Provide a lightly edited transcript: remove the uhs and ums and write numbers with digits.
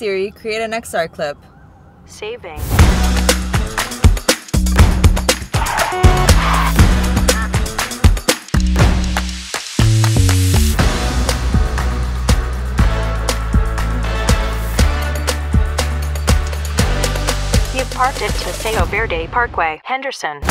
Siri, create a Nexar clip. Saving. You've parked at Paseo Verde Parkway, Henderson.